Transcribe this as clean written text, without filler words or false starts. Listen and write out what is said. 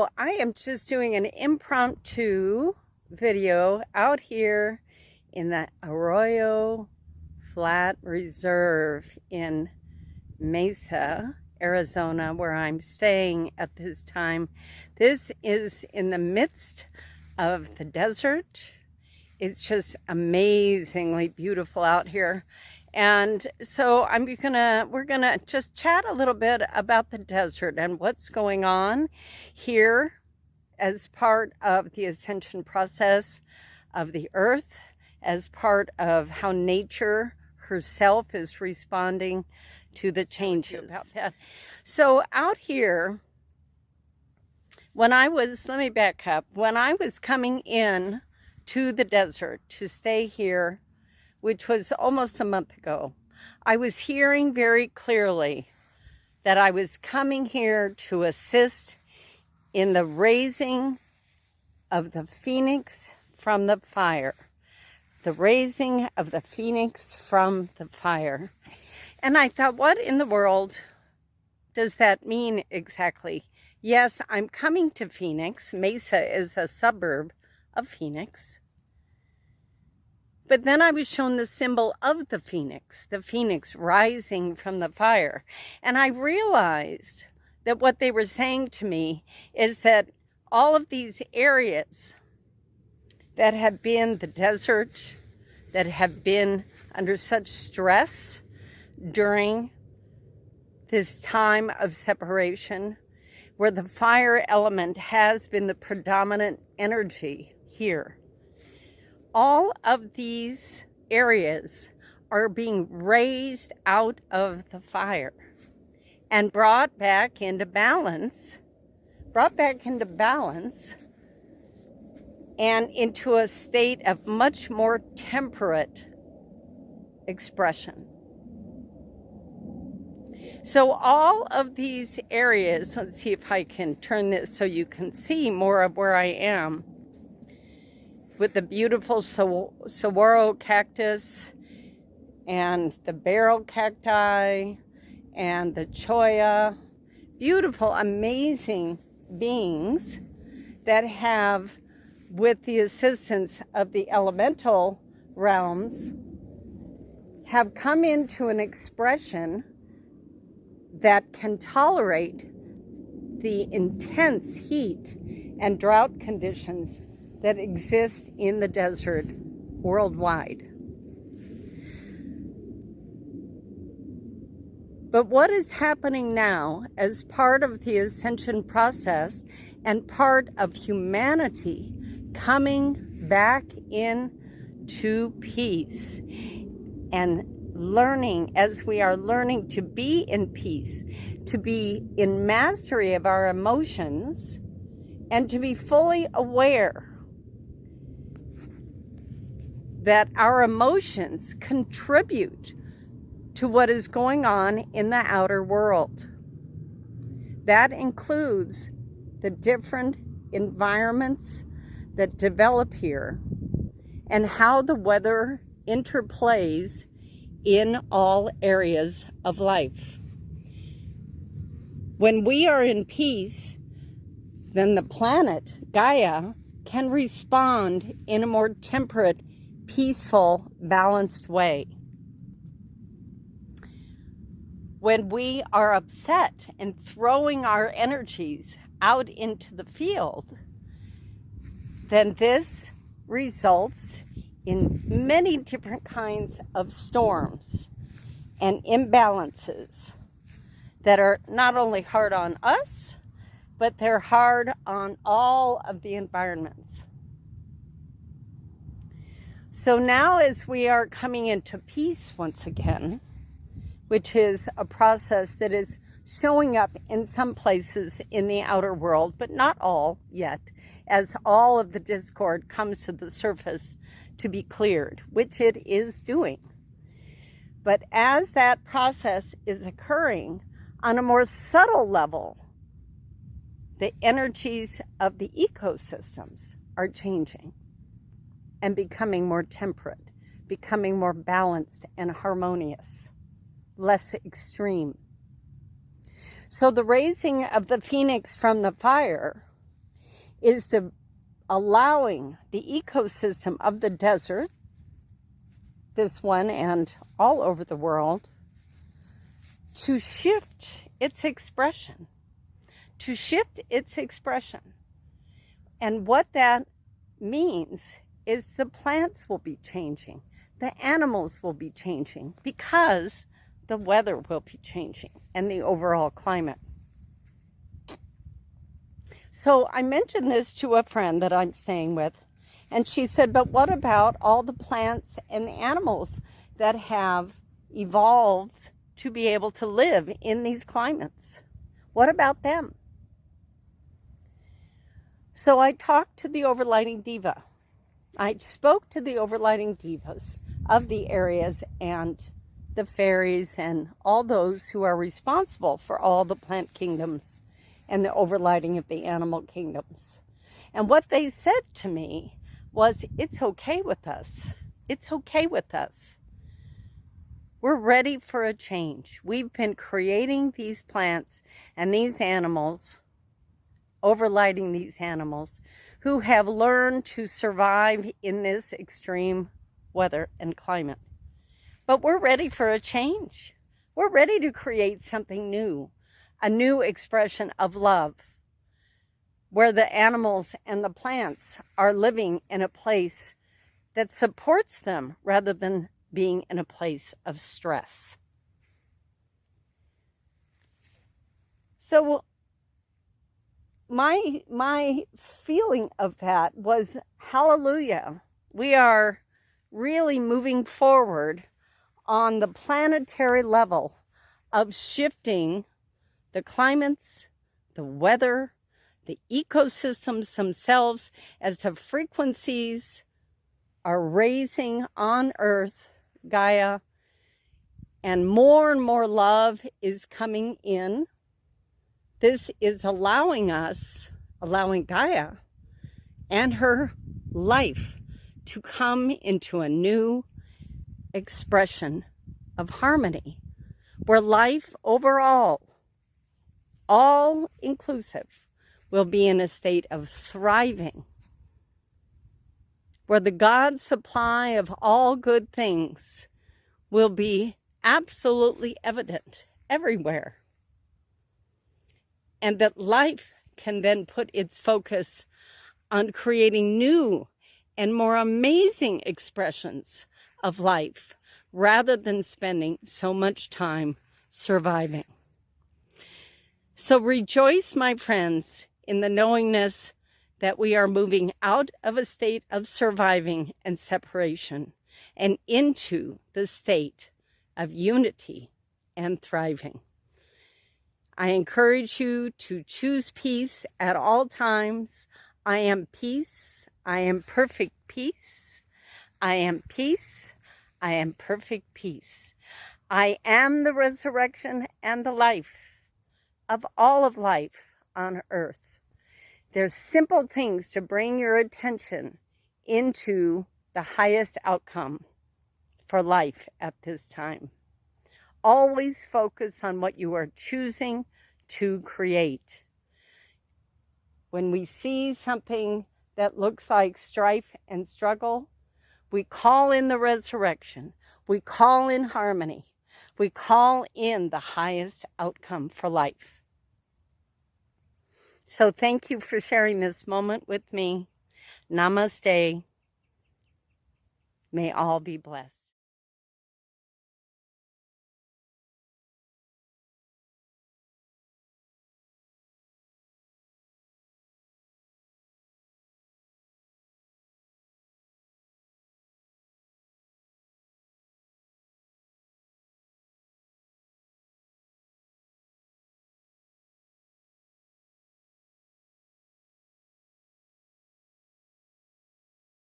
So I am just doing an impromptu video out here in the Arroyo Flat Reserve in Mesa, Arizona, where I'm staying at this time. This is in the midst of the desert. It's just amazingly beautiful out here. And so we're gonna just chat a little bit about the desert and what's going on here as part of the ascension process of the earth, as part of how nature herself is responding to the changes. So out here, let me back up. When I was coming in to the desert to stay here, which was almost a month ago, I was hearing very clearly that I was coming here to assist in the raising of the phoenix from the fire. The raising of the phoenix from the fire. And I thought, what in the world does that mean exactly? Yes, I'm coming to Phoenix. Mesa is a suburb of Phoenix. But then I was shown the symbol of the phoenix rising from the fire. And I realized that what they were saying to me is that all of these areas that have been the desert, that have been under such stress during this time of separation, where the fire element has been the predominant energy here, all of these areas are being raised out of the fire and brought back into balance and into a state of much more temperate expression. So all of these areas, let's see if I can turn this so you can see more of where I am, with the beautiful saguaro cactus and the barrel cacti and the cholla, beautiful, amazing beings that have, with the assistance of the elemental realms, have come into an expression that can tolerate the intense heat and drought conditions that exist in the desert worldwide. But what is happening now as part of the ascension process and part of humanity coming back into peace and learning, as we are learning to be in peace, to be in mastery of our emotions, and to be fully aware that our emotions contribute to what is going on in the outer world. That includes the different environments that develop here and how the weather interplays in all areas of life. When we are in peace, then the planet, Gaia, can respond in a more temperate, peaceful, balanced way. When we are upset and throwing our energies out into the field, then this results in many different kinds of storms and imbalances that are not only hard on us, but they're hard on all of the environments. So now, as we are coming into peace once again, which is a process that is showing up in some places in the outer world, but not all yet, as all of the discord comes to the surface to be cleared, which it is doing. But as that process is occurring on a more subtle level, the energies of the ecosystems are changing and becoming more temperate, becoming more balanced and harmonious, less extreme. So the raising of the phoenix from the fire is allowing the ecosystem of the desert, this one and all over the world, to shift its expression. To shift its expression. And what that means is the plants will be changing. The animals will be changing because the weather will be changing and the overall climate. So I mentioned this to a friend that I'm staying with, and she said, but what about all the plants and the animals that have evolved to be able to live in these climates? What about them? So I talked to the overlighting diva. I spoke to the overlighting divas of the areas and the fairies and all those who are responsible for all the plant kingdoms and the overlighting of the animal kingdoms. And what they said to me was, it's okay with us. It's okay with us. We're ready for a change. We've been creating these plants and these animals, overlighting these animals, who have learned to survive in this extreme weather and climate. But we're ready for a change. We're ready to create something new, a new expression of love, where the animals and the plants are living in a place that supports them rather than being in a place of stress. So my feeling of that was, hallelujah, we are really moving forward on the planetary level of shifting the climates, the weather, the ecosystems themselves, as the frequencies are raising on Earth, Gaia, and more love is coming in. This is allowing Gaia and her life to come into a new expression of harmony, where life overall, all inclusive, will be in a state of thriving, where the God supply of all good things will be absolutely evident everywhere, and that life can then put its focus on creating new and more amazing expressions of life, rather than spending so much time surviving. So rejoice, my friends, in the knowingness that we are moving out of a state of surviving and separation and into the state of unity and thriving. I encourage you to choose peace at all times. I am peace. I am perfect peace. I am peace. I am perfect peace. I am the resurrection and the life of all of life on earth. There's simple things to bring your attention into the highest outcome for life at this time. Always focus on what you are choosing to create. When we see something that looks like strife and struggle, we call in the resurrection. We call in harmony. We call in the highest outcome for life. So thank you for sharing this moment with me. Namaste. May all be blessed.